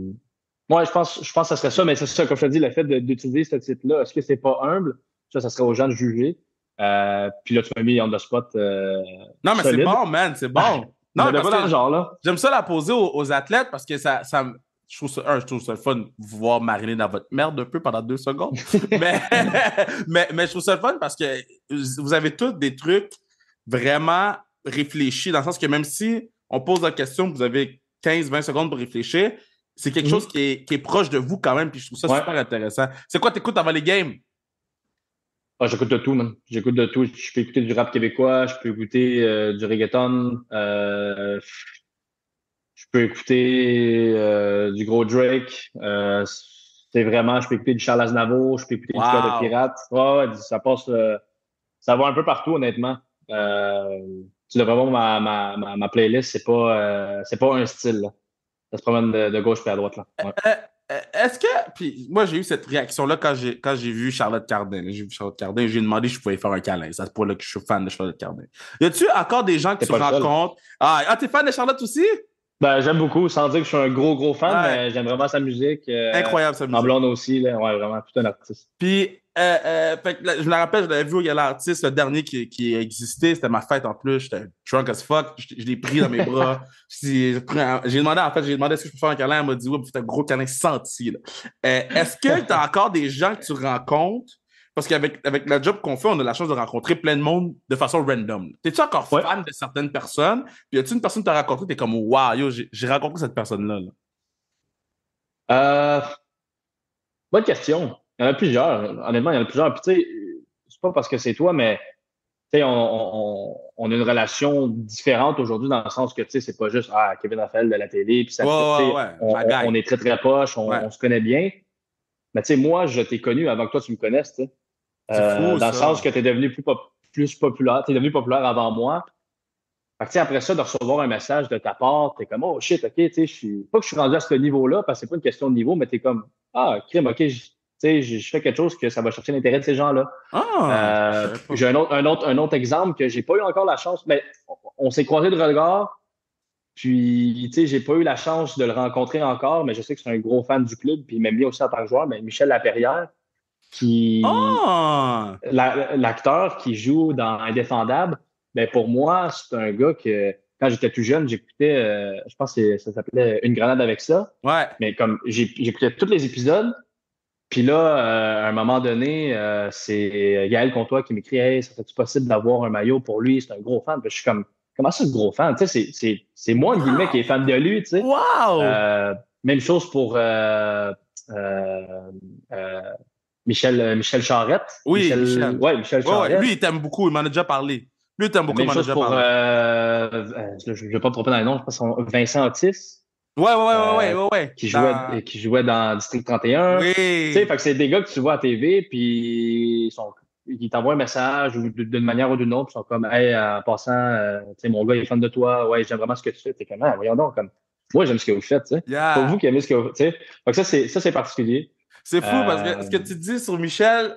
moi, je pense que ça serait ça, mais c'est ça, comme je te dis, le fait d'utiliser ce titre-là, est-ce que c'est pas humble? Ça serait aux gens de juger. Puis là, tu m'as mis on the spot Non, mais c'est solide. bon, man, c'est bon. Non, mais J'étais parce pas dans que le genre, là. j'aime ça la poser aux athlètes parce que je trouve ça le fun de vous voir mariner dans votre merde un peu pendant 2 secondes. Mais, mais je trouve ça le fun parce que vous avez tous des trucs vraiment réfléchis, dans le sens que même si on pose la question, vous avez 15-20 secondes pour réfléchir, c'est quelque chose Mhm. qui est proche de vous quand même, puis je trouve ça Ouais. super intéressant. C'est quoi t'écoutes avant les games? Ah, j'écoute de tout, man. J'écoute de tout. Je peux écouter du rap québécois, je peux écouter du reggaeton, je peux écouter du gros Drake. C'est vraiment, je peux écouter du Charles Aznavour, je peux écouter du Cœur de Wow! Pirate. Ouais, ouais, ça passe, ça va un peu partout, honnêtement. Euh, tu devrais voir ma playlist, c'est pas un style, là. Ça se promène de gauche puis à droite, là. Ouais. Est-ce que. Puis moi, j'ai eu cette réaction-là quand j'ai vu Charlotte Cardin. J'ai vu Charlotte Cardin, j'ai demandé si je pouvais faire un câlin. C'est à ce point-là que je suis fan de Charlotte Cardin. Y a-tu encore des gens que T'es tu pas le seul. rencontres? T'es fan de Charlotte aussi? Ben, j'aime beaucoup, sans dire que je suis un gros fan, Ouais. mais j'aime vraiment sa musique. Incroyable sa Ma musique. blonde aussi, là. Ouais, vraiment, tout un artiste. Puis, fait que là, je me rappelle, je l'avais vu au Gala Artiste, le dernier qui existait. C'était ma fête en plus. J'étais drunk as fuck. Je l'ai pris dans mes bras. J'ai demandé, en fait, j'ai demandé est-ce que je peux faire un câlin. Elle m'a dit oui, puis c'était un gros câlin senti, là. Est-ce que tu as encore des gens que tu rencontres? Parce qu'avec le job qu'on fait, on a la chance de rencontrer plein de monde de façon random. T'es-tu encore Ouais. fan de certaines personnes? Puis y a-tu une personne que tu as rencontrée, t'es comme, wow, yo, j'ai rencontré cette personne-là, là. Euh, Bonne question. Il y en a plusieurs. Honnêtement, il y en a plusieurs. Puis, tu sais, c'est pas parce que c'est toi, mais tu sais, on a une relation différente aujourd'hui dans le sens que, tu sais, c'est pas juste Kevin Raphaël de la télé, puis ça, Ouais, tu ouais, sais, ouais, on, ma on guy. est très, très proches, Ouais. on se connaît bien. Mais tu sais, moi, je t'ai connu avant que toi, tu me connaisses, tu sais. C'est fou, Dans le sens ça. que tu es devenu plus populaire, tu es devenu populaire avant moi. Fait que, tu sais, après ça, de recevoir un message de ta part, t'es comme, oh shit, OK, tu sais, pas que je suis rendu à ce niveau-là, parce que c'est pas une question de niveau, mais t'es comme, crime, OK, tu sais, je fais quelque chose que ça va chercher l'intérêt de ces gens-là. Je savais pas. J'ai un autre exemple que j'ai pas eu encore la chance, mais on s'est croisés de regard, puis, tu sais, j'ai pas eu la chance de le rencontrer encore, mais je sais que c'est un gros fan du club, puis il m'aime bien aussi en tant que joueur, mais Michel Laperrière, qui, Ah! l'acteur qui joue dans Indéfendable, ben pour moi, c'est un gars que, quand j'étais tout jeune, j'écoutais, je pense que ça s'appelait Une grenade avec ça, Ouais. mais comme j'écoutais tous les épisodes, puis là, à un moment donné, c'est Gaël Comtois qui m'écrit Hey, ça serait-tu possible d'avoir un maillot pour lui? C'est un gros fan. Puis je suis comme, comment ça, ce gros fan? Tu sais, c'est moi, le guillemets, qui est Wow! fan de lui, tu sais. Wow! Euh, Même chose pour euh, Michel Charette. Oui, Michel. Ouais, Michel Ouais, ouais. Charette. Lui, il t'aime beaucoup. Il m'en a déjà parlé. Lui, il t'aime beaucoup. Il Même m'en a chose déjà pour, parlé. je ne vais pas me tromper dans les noms, je pense que c'est Vincent Otis. Ouais, ouais, ouais, ouais, ouais, euh, ouais, ouais. qui jouait dans District 31. Tu sais, Oui. fait que c'est des gars que tu vois à TV, puis ils t'envoient un message ou d'une manière ou d'une autre, ils sont comme, hey, en passant, tu sais, mon gars, il est fan de toi, ouais, j'aime vraiment ce que tu fais. T'es comme, voyons donc, comme, moi, j'aime ce que vous faites, tu sais. Pas Yeah. vous qui aimez ce que vous faites, tu sais. Fait que ça, c'est particulier. C'est fou parce que Euh, ce que tu dis sur Michel,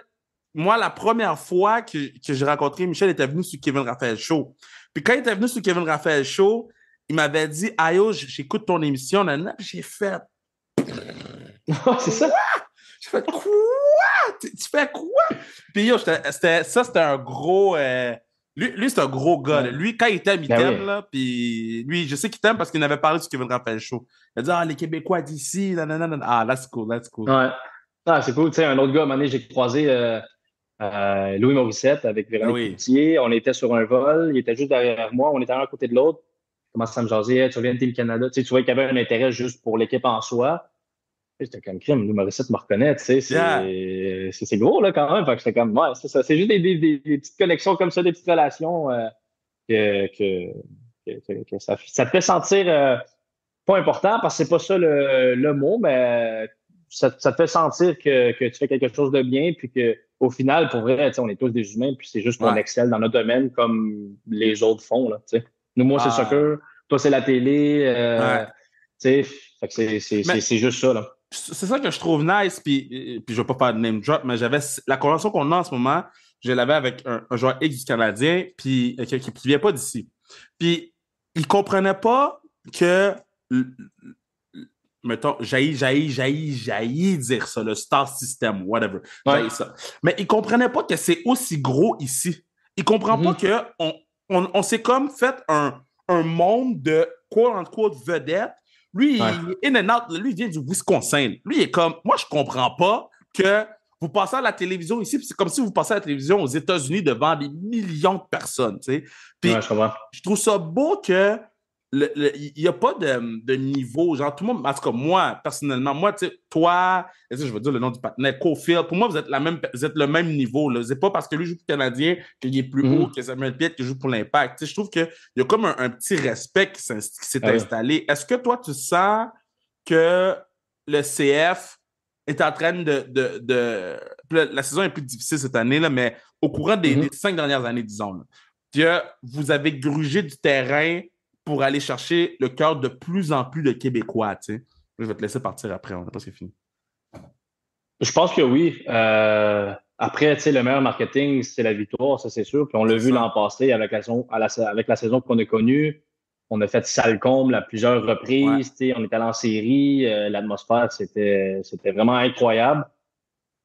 moi, la première fois que j'ai rencontré Michel, il était venu sur Kevin Raphaël Show. Puis quand il était venu sur Kevin Raphaël Show, il m'avait dit, Ayo, j'écoute ton émission, nanana. J'ai fait, c'est ça. j'ai fait quoi? Tu fais quoi? Puis yo, c'était un gros. Lui c'est un gros gars, là. Ouais. Lui, quand il t'aime, il Ben t'aime, oui. là. Puis lui, je sais qu'il t'aime parce qu'il avait parlé sur Kevin Raphaël Show. Il a dit, les Québécois d'ici, nanana. Ah, that's cool, that's cool. Ouais. Ah, c'est cool. Tu sais, un autre gars, à un moment donné, j'ai croisé Louis Morissette avec Ah Véronique oui. Cloutier. On était sur un vol. Il était juste derrière moi. On était un à côté de l'autre. Il commençait à me jaser. Hey, tu reviens de Team Canada. Tu sais, tu vois qu'il y avait un intérêt juste pour l'équipe en soi. J'étais comme crime, l'humoriste me reconnaît, tu sais, c'est gros, là, quand même. Fait que j'étais comme, ouais, c'est ça. C'est juste des petites connexions comme ça, des petites relations que, que, que ça te fait sentir pas important parce que c'est pas ça le mot, mais ça te fait sentir que tu fais quelque chose de bien, puis que au final, pour vrai, tu sais, on est tous des humains, puis c'est juste qu'on excelle dans notre domaine comme les autres font, là, tu sais. Nous, moi, c'est le soccer, toi, c'est la télé, tu sais, fait que c'est juste ça, là. C'est ça que je trouve nice, puis je vais pas faire de name drop, mais j'avais la conversation qu'on a en ce moment, je l'avais avec un joueur X du Canadien, puis qui vient pas d'ici. Puis il comprenait pas que, mettons, jaillit dire ça, le star system, whatever, jaillit ça. Mais il comprenait pas que c'est aussi gros ici. Il comprend pas que on s'est comme fait un monde de quote-unquote vedettes. Lui, il est in and out. Lui, il vient du Wisconsin. Lui, il est comme, moi, je comprends pas que vous passez à la télévision ici, puis c'est comme si vous passez à la télévision aux États-Unis devant des millions de personnes, tu sais. Puis, je trouve ça beau que il n'y a pas de niveau, genre tout le monde, en tout cas moi, personnellement, moi, tu sais, toi, je vais dire le nom du partenaire, Cofield, pour moi, vous êtes le même niveau, là. C'est pas parce que lui joue pour le Canadien qu'il est plus haut que Samuel Piette qui joue pour l'Impact. Tu sais, je trouve qu'il y a comme un petit respect qui s'est installé. Est-ce que toi, tu sens que le CF est en train la saison est plus difficile cette année, là, mais au courant des 5 dernières années, disons, là, que vous avez grugé du terrain pour aller chercher le cœur de plus en plus de Québécois, tu sais. Je vais te laisser partir après, on n'a pas fini. Je pense que oui. Après, tu sais, le meilleur marketing, c'est la victoire, ça c'est sûr. Puis on l'a vu l'an passé avec la saison qu'on a connue. On a fait sale comble à plusieurs reprises. Tu sais, on est allé en série. L'atmosphère, c'était vraiment incroyable.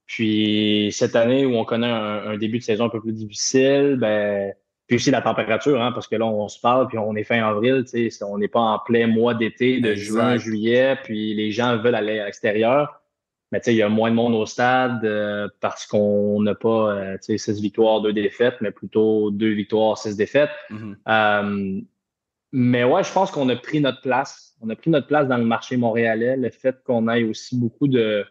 Puis cette année où on connaît un début de saison un peu plus difficile, ben puis aussi la température, hein, parce que là, on se parle, puis on est fin avril, tu sais, on n'est pas en plein mois d'été, de juin, juillet, puis les gens veulent aller à l'extérieur. Mais tu sais, il y a moins de monde au stade parce qu'on n'a pas, tu sais, 6 victoires, 2 défaites, mais plutôt 2 victoires, 6 défaites. Mais ouais, je pense qu'on a pris notre place. On a pris notre place dans le marché montréalais. Le fait qu'on ait aussi beaucoup de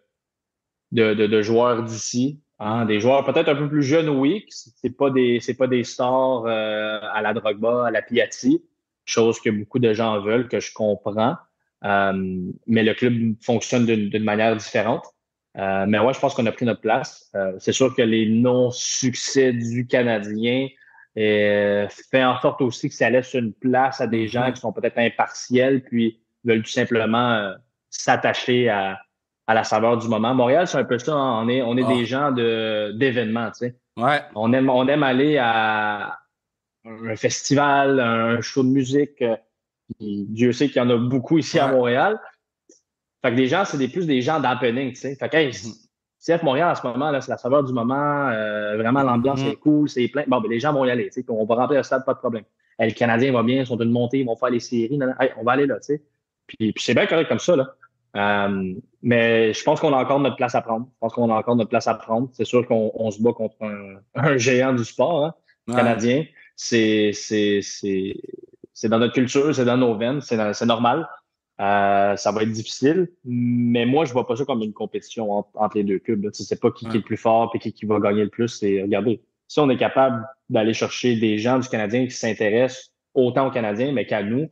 joueurs d'ici. Hein, des joueurs peut-être un peu plus jeunes, oui. C'est pas des stars à la Drogba, à la Piatti, chose que beaucoup de gens veulent, que je comprends. Mais le club fonctionne d'une manière différente. Mais ouais, je pense qu'on a pris notre place. C'est sûr que les non-succès du Canadien fait en sorte aussi que ça laisse une place à des gens qui sont peut-être impartiels puis veulent tout simplement s'attacher à la saveur du moment. Montréal, c'est un peu ça. Hein? On est des gens d'événements, tu sais. Ouais. On aime aller à un festival, un show de musique. Dieu sait qu'il y en a beaucoup ici à Montréal. Fait que les gens, c'est plus des gens d'happening, tu sais. Fait que, hey, CF Montréal, en ce moment, là, c'est la saveur du moment. Vraiment, l'ambiance est cool, c'est plein. Bon, ben, les gens vont y aller, tu sais. On va remplir le stade, pas de problème. Hey, le Canadien va bien, ils sont d'une montée, ils vont faire les séries. Hey, on va aller là, tu sais. Puis c'est bien correct comme ça, là. Mais je pense qu'on a encore notre place à prendre. C'est sûr qu'on se bat contre un géant du sport, hein, canadien. C'est dans notre culture, c'est dans nos veines, c'est normal. Ça va être difficile, mais moi, je vois pas ça comme une compétition entre les deux clubs. Là. Tu sais pas qui est le plus fort et qui va gagner le plus. Regardez, si on est capable d'aller chercher des gens du Canadien qui s'intéressent autant aux Canadiens, mais qu'à nous,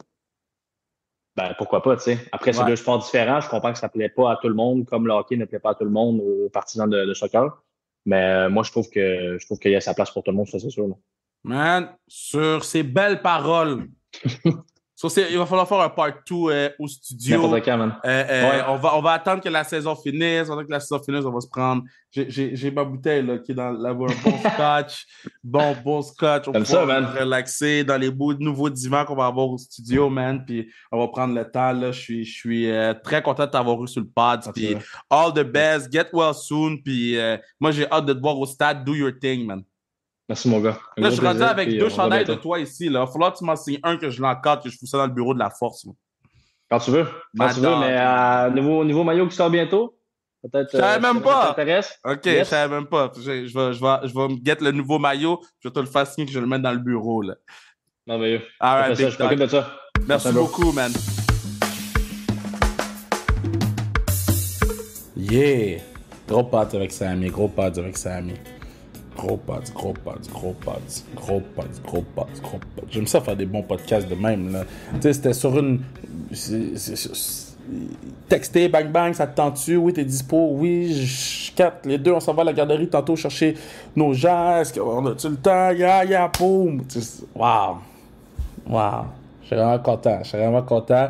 ben pourquoi pas, tu sais. Après, c'est deux sports différents. Je comprends que ça plaît pas à tout le monde, comme le hockey ne plaît pas à tout le monde aux partisans de soccer. Mais moi, je trouve qu'il y a sa place pour tout le monde, ça, c'est sûr. Là. Man, sur ces belles paroles. Il va falloir faire un part 2 au studio. N'importe quand, man. On va attendre que la saison finisse. On va se prendre. J'ai ma bouteille là, qui est dans un bon scotch. Bon scotch. On va relaxer dans les nouveaux divans qu'on va avoir au studio, man. Puis on va prendre le temps. Là. Je suis très content de t'avoir eu sur le pod. Puis all the best. Get well soon. Puis moi, j'ai hâte de te voir au stade. Do your thing, man. Merci, mon gars. Là, je suis rendu avec 2 chandails de toi ici. Là. Il va falloir que tu m'en signes un que je l'encadre, que je fous ça dans le bureau de la force. Là. Quand tu veux. Mais nouveau maillot qui sort bientôt. Peut-être. Je savais même pas. Ça t'intéresse? OK, yes. Je savais même pas. Je vais me get le nouveau maillot. Je vais te le faire signer que je vais le mettre dans le bureau. Là. Merveilleux. All right, je t'occupe de ça. Merci beaucoup, man. Yeah! Gros pods avec Sammy, gros pods avec Sammy. Gros pods, gros pods, gros pods, gros pods, gros pods, gros pods. J'aime ça faire des bons podcasts de même, là. Tu sais, c'était sur une... Texter, bang bang, ça te tente-tu? Oui, t'es dispo? Oui, je capte. Les deux, on s'en va à la garderie tantôt chercher nos gens. Est-ce qu'on a-tu le temps? Yeah, boum! Wow! Wow! Je suis vraiment content. Je suis vraiment content.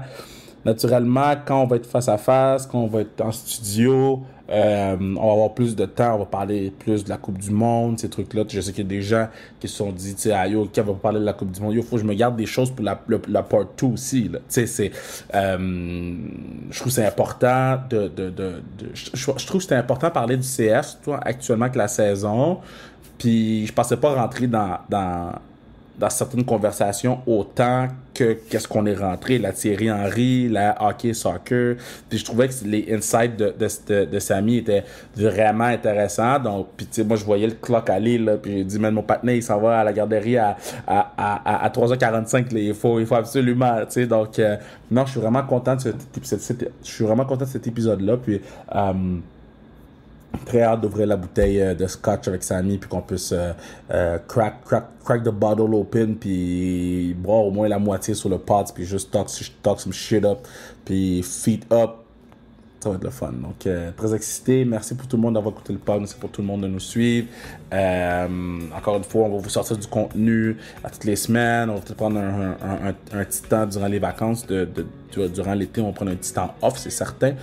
Naturellement, quand on va être face à face, quand on va être en studio, on va avoir plus de temps, on va parler plus de la Coupe du Monde, ces trucs-là. Je sais qu'il y a des gens qui se sont dit, tu sais, ah, yo, qui va parler de la Coupe du Monde? Yo, faut que je me garde des choses pour la part 2 aussi, là. Tu sais, c'est, je trouve que c'est important je trouve que c'est important de parler du CF, toi, actuellement, que la saison. Puis, je pensais pas rentrer dans certaines conversations autant que qu'est-ce qu'on est rentré, la Thierry Henry, la hockey, soccer. Puis je trouvais que les insights de Sammy étaient vraiment intéressants. Donc, puis tu sais, moi, je voyais le clock aller, là, puis j'ai dit, man, mon partenaire, il s'en va à la garderie à 3h45, là, il faut absolument, tu sais. Donc, non, je suis vraiment content de cet épisode-là. Puis, très hâte d'ouvrir la bouteille de scotch avec Sammy puis qu'on puisse crack the bottle open puis boire au moins la moitié sur le pot puis juste talk some shit up puis feet up. Ça va être le fun. Donc, très excité. Merci pour tout le monde d'avoir écouté le pod. Merci pour tout le monde de nous suivre. Encore une fois, on va vous sortir du contenu à toutes les semaines. On va peut-être prendre un petit temps durant les vacances. Durant l'été, on va prendre un petit temps off, c'est certain.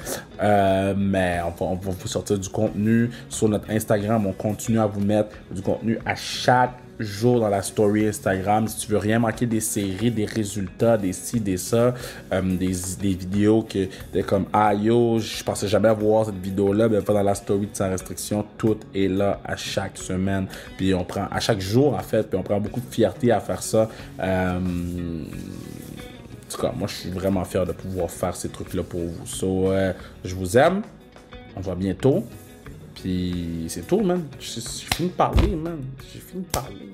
Mais on va vous sortir du contenu sur notre Instagram. On continue à vous mettre du contenu à chaque jour dans la story Instagram. Si tu veux rien manquer des séries, des résultats, des ci, des ça, des vidéos que t'es comme ah yo, je pensais jamais voir cette vidéo-là, mais pas dans la story de Sans Restriction, tout est là à chaque semaine. Puis on prend à chaque jour en fait, puis on prend beaucoup de fierté à faire ça. En tout cas, moi je suis vraiment fier de pouvoir faire ces trucs-là pour vous. So, je vous aime. On se voit bientôt. Puis c'est tout, man. J'ai fini de parler, man. J'ai fini de parler.